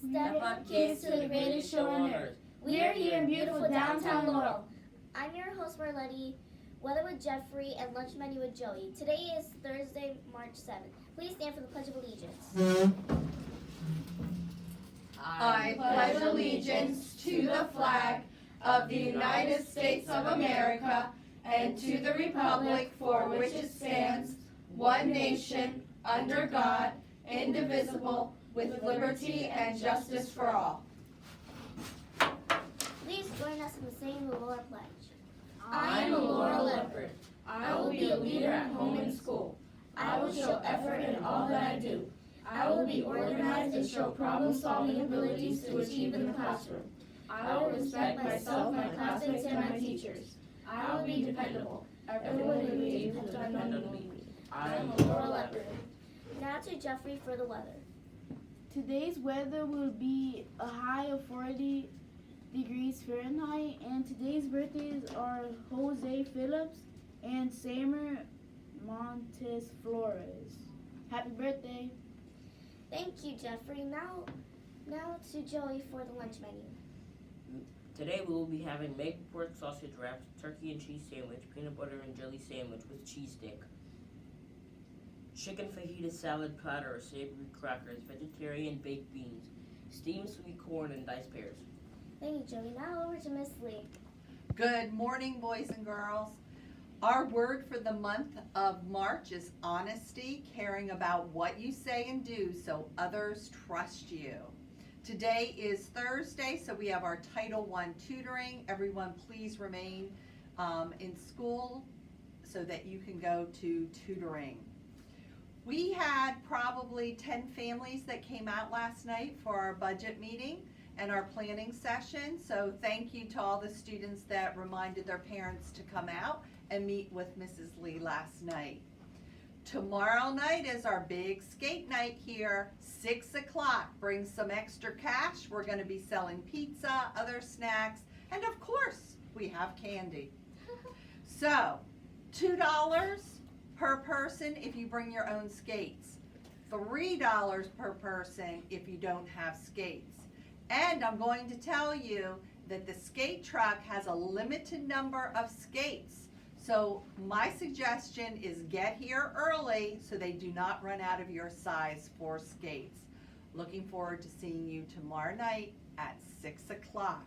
Step up, kids, to the greatest show on earth. We are here in beautiful downtown Laurel. I'm your host, Marletti, Weather with Jeffrey, and Lunch Menu with Joey. Today is Thursday, March 7th. Please stand for the Pledge of Allegiance. I pledge allegiance to the flag of the United States of America and to the republic for which it stands, one nation, under God, indivisible, with liberty and justice for all. Please join us in the singing the Laurel Pledge. I am a Laurel leopard. I will be a leader at home and school. I will show effort in all that I do. I will be organized and show problem-solving abilities to achieve in the classroom. I will respect myself, my classmates, and my teachers. I will be dependable. Everyone will be able to depend on me. I am a Laurel leopard. Now to Jeffrey for the weather. Today's weather will be a high of 40 degrees Fahrenheit, and today's birthdays are Jose Phillips and Samer Montes Flores. Happy birthday. Thank you, Jeffrey. Now to Joey for the lunch menu. Today we will be having maple pork sausage wraps, turkey and cheese sandwich, peanut butter and jelly sandwich with cheese stick, chicken fajita salad platter or savory crackers, vegetarian baked beans, steamed sweet corn, and diced pears. Thank you, Joey. Now over to Miss Lee. Good morning, boys and girls. Our word for the month of March is honesty, caring about what you say and do so others trust you. Today is Thursday, so we have our Title I tutoring. Everyone please remain in school so that you can go to tutoring. We had probably 10 families that came out last night for our budget meeting and our planning session, so thank you to all the students that reminded their parents to come out and meet with Mrs. Lee last night. Tomorrow night is our big skate night here, 6 o'clock. Bring some extra cash. We're going to be selling pizza, other snacks, and of course, we have candy. So, $2 per person if you bring your own skates. $3 per person if you don't have skates. And I'm going to tell you that the skate truck has a limited number of skates. So my suggestion is get here early so they do not run out of your size for skates. Looking forward to seeing you tomorrow night at 6 o'clock.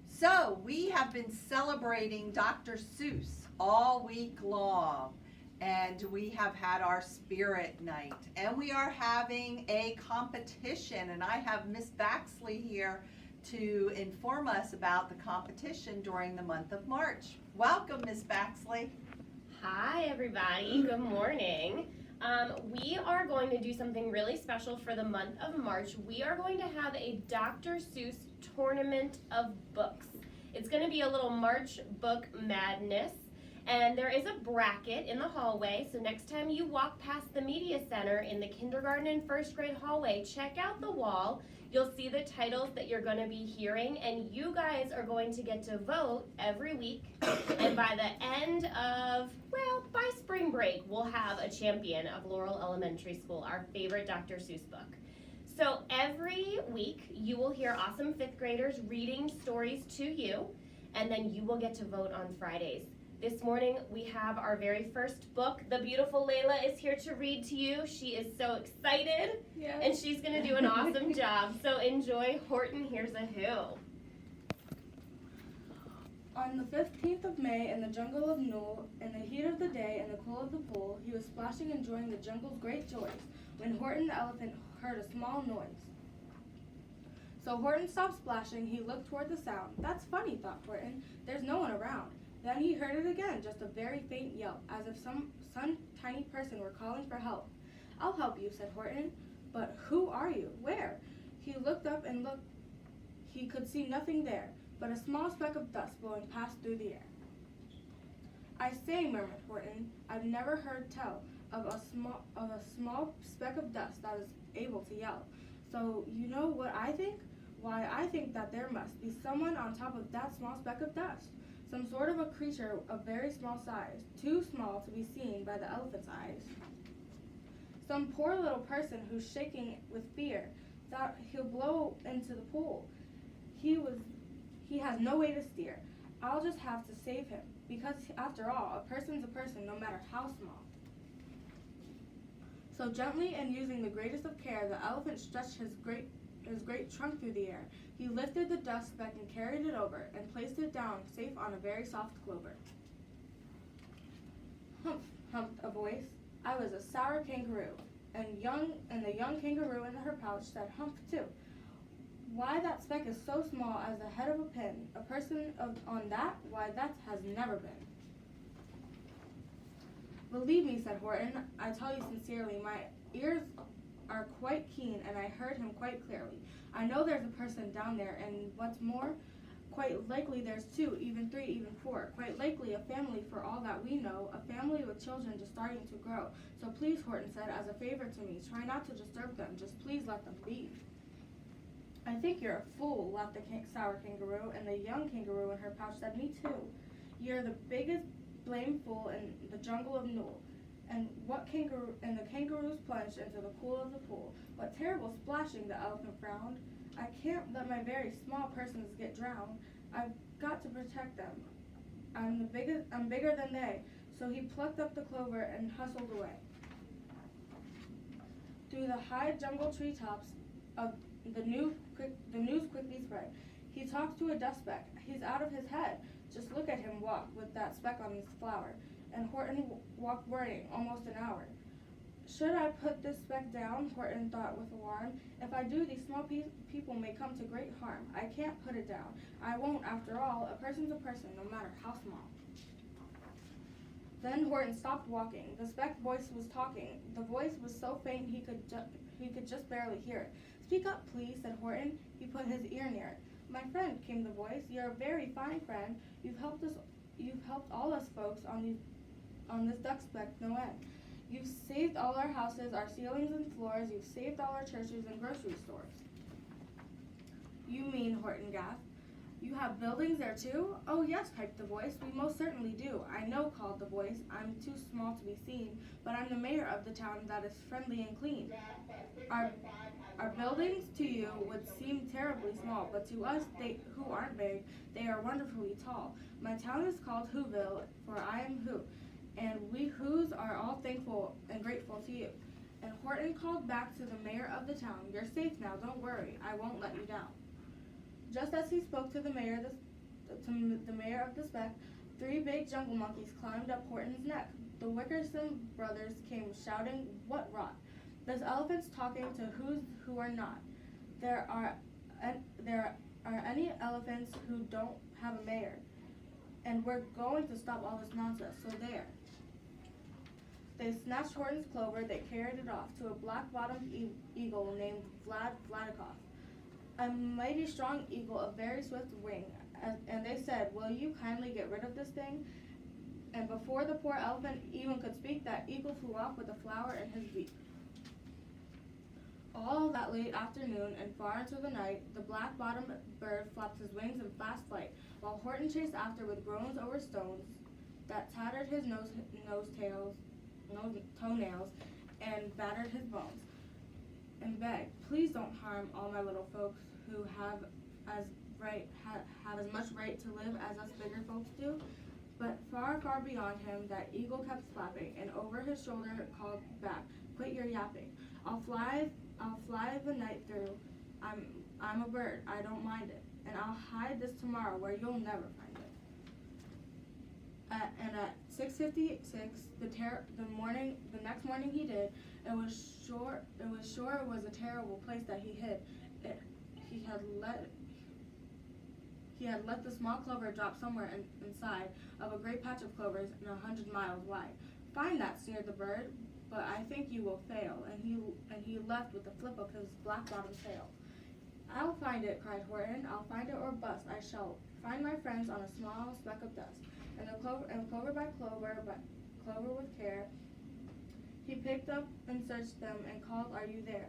So we have been celebrating Dr. Seuss all week long, and we have had our spirit night, and we are having a competition, and I have Miss Baxley here to inform us about the competition during the month of March. Welcome, Miss Baxley. Hi, everybody. Good morning. We are going to do something really special for the month of March. We are going to have a Dr. Seuss tournament of books. It's going to be a little March book madness. And there is a bracket in the hallway, so next time you walk past the media center in the kindergarten and first grade hallway, check out the wall. You'll see the titles that you're going to be hearing, and you guys are going to get to vote every week. And by the end of, well, by spring break, we'll have a champion of Laurel Elementary School, our favorite Dr. Seuss book. So every week, you will hear awesome fifth graders reading stories to you, and then you will get to vote on Fridays. This morning, we have our very first book. The beautiful Layla is here to read to you. She is so excited, and she's going to do an awesome job. So enjoy Horton Hears a Who. On the 15th of May, in the jungle of Newell, in the heat of the day and the cool of the pool, he was splashing, enjoying the jungle's great joys, when Horton the elephant heard a small noise. So Horton stopped splashing. He looked toward the sound. That's funny, thought Horton. There's no one around. Then he heard it again, just a very faint yelp, as if some tiny person were calling for help. I'll help you, said Horton. But who are you? Where? He looked up and looked. He could see nothing there, but a small speck of dust blowing past through the air. I say, murmured Horton, I've never heard tell of a small speck of dust that is able to yell. So you know what I think? Why, I think that there must be someone on top of that small speck of dust. Some sort of a creature of very small size, too small to be seen by the elephant's eyes. Some poor little person who's shaking with fear. he'll blow into the pool. He has no way to steer. I'll just have to save him, because after all, a person's a person no matter how small. So gently and using the greatest of care, the elephant stretched his great trunk through the air. He lifted the dust speck and carried it over, and placed it down safe on a very soft clover. Humph, humphed a voice. I was a sour kangaroo, and the young kangaroo in her pouch said humph too. Why, that speck is so small as the head of a pin. A person on that, why, that has never been. Believe me, said Horton, I tell you sincerely, my ears are quite keen, and I heard him quite clearly. I know there's a person down there, and what's more, quite likely there's 2, even 3, even 4. Quite likely a family for all that we know, a family with children just starting to grow. So please, Horton said, as a favor to me, try not to disturb them. Just please let them be. I think you're a fool, laughed the sour kangaroo, and the young kangaroo in her pouch said, me too. You're the biggest blame fool in the jungle of Newell. And the kangaroos plunged into the cool of the pool. What terrible splashing, the elephant frowned. I can't let my very small persons get drowned. I've got to protect them. I'm bigger than they. So he plucked up the clover and hustled away. Through the high jungle treetops of the news quickly spread. He talks to a dust speck. He's out of his head. Just look at him walk with that speck on his flower. And Horton walked worrying almost an hour. Should I put this speck down? Horton thought with alarm. If I do, these small people may come to great harm. I can't put it down. I won't, after all. A person's a person, no matter how small. Then Horton stopped walking. The speck voice was talking. The voice was so faint he could just barely hear it. Speak up, please, said Horton. He put his ear near it. My friend, came the voice. You're a very fine friend. You've helped all us folks on this duck speck no end. You've saved all our houses, our ceilings and floors. You've saved all our churches and grocery stores. You mean, Horton gasped. You have buildings there too? Oh yes, piped the voice. We most certainly do. I know, called the voice. I'm too small to be seen, but I'm the mayor of the town that is friendly and clean. Our buildings to you would seem terribly small, but to us who aren't big, they are wonderfully tall. My town is called Whoville, for I am Who, and we Whos are all thankful and grateful to you. And Horton called back to the mayor of the town, you're safe now, don't worry, I won't let you down. Just as he spoke to the mayor of the speck, 3 big jungle monkeys climbed up Horton's neck. The Wickerson brothers came shouting, what rot! This elephant's talking to who are not. There are any elephants who don't have a mayor, and we're going to stop all this nonsense, so there. They snatched Horton's clover, they carried it off to a black-bottomed eagle named Vladikoff. A mighty strong eagle of very swift wing, and they said, will you kindly get rid of this thing? And before the poor elephant even could speak, that eagle flew off with a flower in his beak. All that late afternoon and far into the night, the black-bottomed bird flapped his wings in fast flight, while Horton chased after with groans over stones that tattered his toenails and battered his bones, and begged, please don't harm all my little folks who have as much right to live as us bigger folks do. But far, far beyond him, that eagle kept flapping, and over his shoulder called back, quit your yapping. I'll fly the night through. I'm a bird, I don't mind it. And I'll hide this tomorrow where you'll never find it. And at 6:56, the next morning he did, it was sure it was a terrible place that he hid. He had let the small clover drop somewhere inside of a great patch of clovers 100 miles wide. Find that, sneered the bird, but I think you will fail. And he left with a flip of his black-bottomed tail. I'll find it, cried Horton. I'll find it or bust. I shall find my friends on a small speck of dust. And clover by clover with care, he picked up and searched them and called, are you there?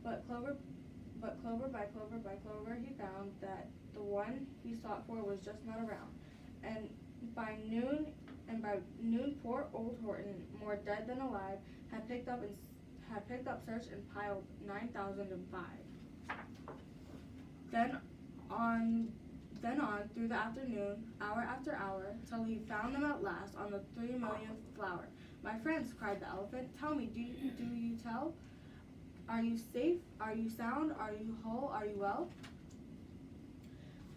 But clover by clover, he found that the one he sought for was just not around. And by noon, poor old Horton, more dead than alive, had picked up search and piled 9,005. Then on through the afternoon, hour after hour, till he found them at last on the 3 millionth flower. My friends, cried the elephant, tell me, do you tell? Are you safe? Are you sound? Are you whole? Are you well?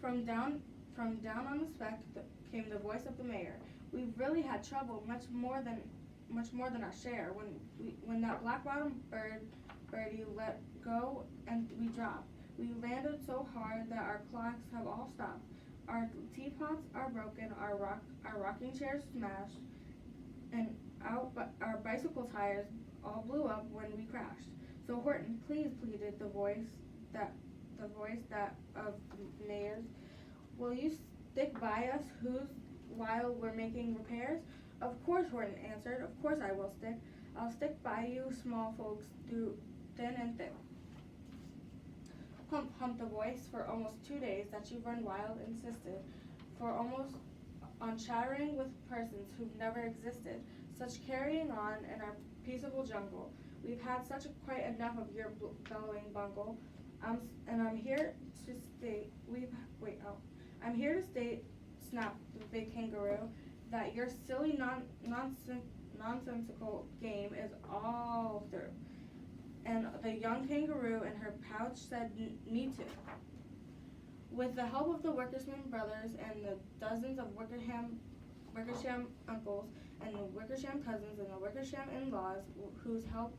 From down on the speck came the voice of the mayor. We've really had trouble, much more than our share. When that black-bottomed birdie let go and we dropped. We landed so hard that our clocks have all stopped. Our teapots are broken, our rocking chairs smashed, and our bicycle tires all blew up when we crashed. So Horton, please, pleaded the voice that of the mayor's, will you stick by us while we're making repairs? Of course, Horton answered. Of course I will stick. I'll stick by you small folks through thin and thin. Hump, humped the voice. For almost 2 days that you've run wild, insisted, for almost on chattering with persons who've never existed. Such carrying on in our peaceable jungle. We've had quite enough of your bellowing bungle. I'm here to state. I'm here to state, snapped the big kangaroo, that your silly nonsensical game is all through. And the young kangaroo in her pouch said, me too. With the help of the Wickersham brothers and the dozens of Wickersham uncles and the Wickersham cousins and the Wickersham in-laws whose help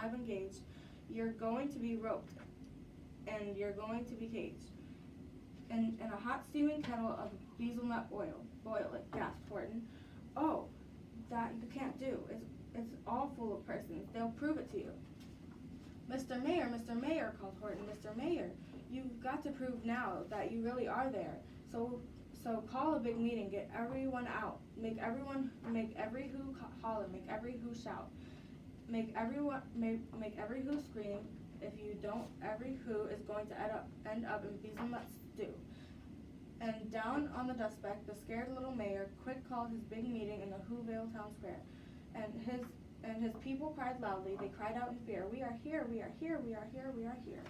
I've engaged, you're going to be roped and you're going to be caged. In a hot steaming kettle of hazelnut oil. Boil it, gasped Horton. Oh, that you can't do. It's all full of persons. They'll prove it to you. Mr. Mayor, called Horton. Mr. Mayor, you've got to prove now that you really are there. So call a big meeting, get everyone out. Make every who holler, make every who shout. Make every who scream. If you don't, every who is going to end up in hazelnut stew. And down on the dust speck, the scared little mayor quick called his big meeting in the Whoville town square. And his people cried loudly, they cried out in fear, we are here, we are here, we are here, we are here.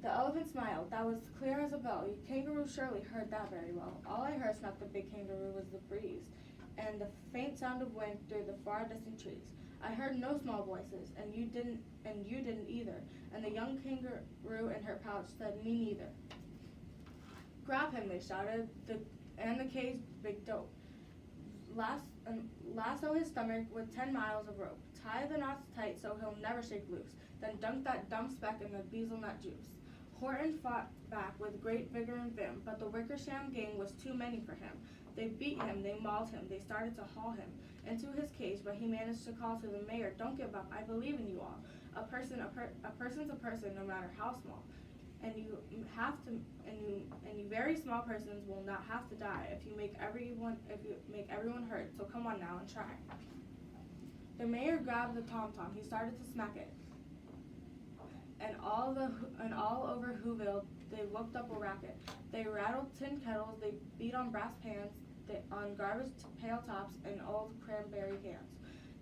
The elephant smiled, that was clear as a bell. You kangaroo surely heard that very well. All I heard, snapped the big kangaroo, was the breeze, and the faint sound of wind through the far distant trees. I heard no small voices, and you didn't either. And the young kangaroo in her pouch said, me neither. Grab him, they shouted, and the caged big dope. Lasso his stomach with 10 miles of rope. Tie the knots tight so he'll never shake loose. Then dunk that dumb speck in the hazelnut juice. Horton fought back with great vigor and vim, but the Wickersham gang was too many for him. They beat him, they mauled him, they started to haul him into his cage, but he managed to call to the mayor, don't give up, I believe in you all. A person's a person, no matter how small. And you very small persons will not have to die if you make everyone hurt. So come on now and try. The mayor grabbed the tom-tom. He started to smack it, and all over Whoville they whooped up a racket. They rattled tin kettles. They beat on brass pans, on garbage pail tops, and old cranberry cans.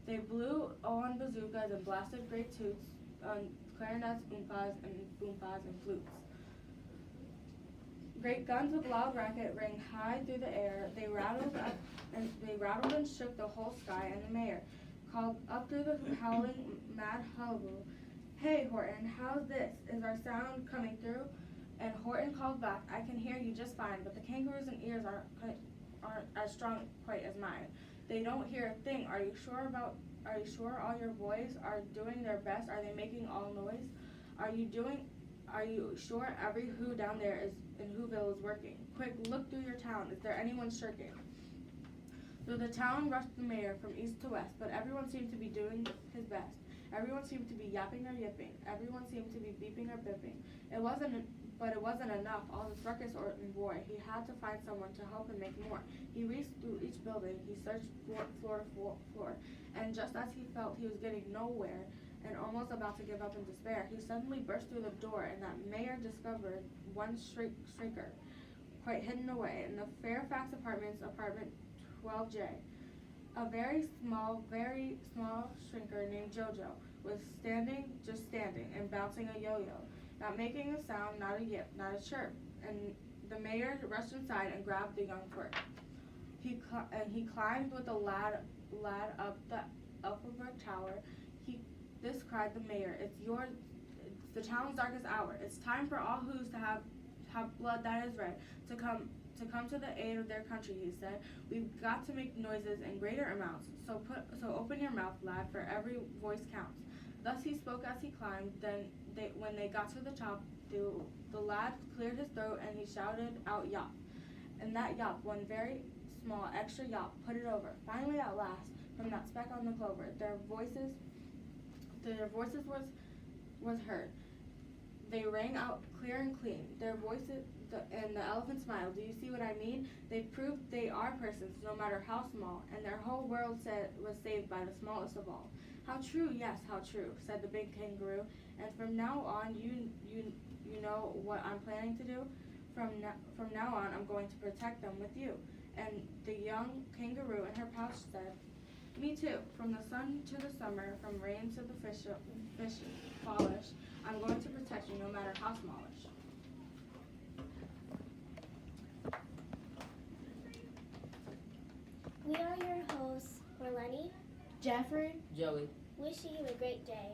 They blew on bazookas and blasted great toots on clarinets, oompas, and boompas, and flutes. Great guns of loud racket rang high through the air. They rattled and shook the whole sky. And the mayor called up through the howling mad hullabaloo, "Hey, Horton, how's this? Is our sound coming through?" And Horton called back, "I can hear you just fine, but the kangaroos and ears aren't as strong quite as mine. They don't hear a thing. Are you sure all your boys are doing their best? Are they making all noise? Are you sure every who down there in Whoville is working? Quick, look through your town. Is there anyone shirking?" Through the town rushed the mayor from east to west, but everyone seemed to be doing his best. Everyone seemed to be yapping or yipping. Everyone seemed to be beeping or bipping. It wasn't enough. All this ruckus Horton bore. He had to find someone to help him make more. He raced through each building. He searched floor to floor. And just as he felt he was getting nowhere and almost about to give up in despair, he suddenly burst through the door, and that mayor discovered one shrieker, quite hidden away in the Fairfax Apartments, apartment 12J. A very small shrinker named Jojo was standing, and bouncing a yo-yo. not making a sound, not a yip, not a chirp. And the mayor rushed inside and grabbed the young twerp. He climbed with the lad up the Elfenberg Tower. This cried the mayor, it's the town's darkest hour. It's time for all who's to have blood that is red to come to the aid of their country, he said. We've got to make noises in greater amounts. So open your mouth, lad, for every voice counts. Thus he spoke as he climbed. Then when they got to the top, the lad cleared his throat and he shouted out yop. And that yop, one very small extra yop, put it over. Finally, at last, from that speck on the clover, their voices was heard. They rang out clear and clean. Their voices, and the elephant smiled. Do you see what I mean? They've proved they are persons, no matter how small, and their whole world was saved by the smallest of all. How true, yes, how true, said the big kangaroo. And from now on, you know what I'm planning to do? From now on, I'm going to protect them with you. And the young kangaroo in her pouch said, me too. From the sun to the summer, from rain to the fish polish, I'm going to protect you no matter how smallish. We are your hosts, Marlene, Jeffrey, Joey. wishing you a great day.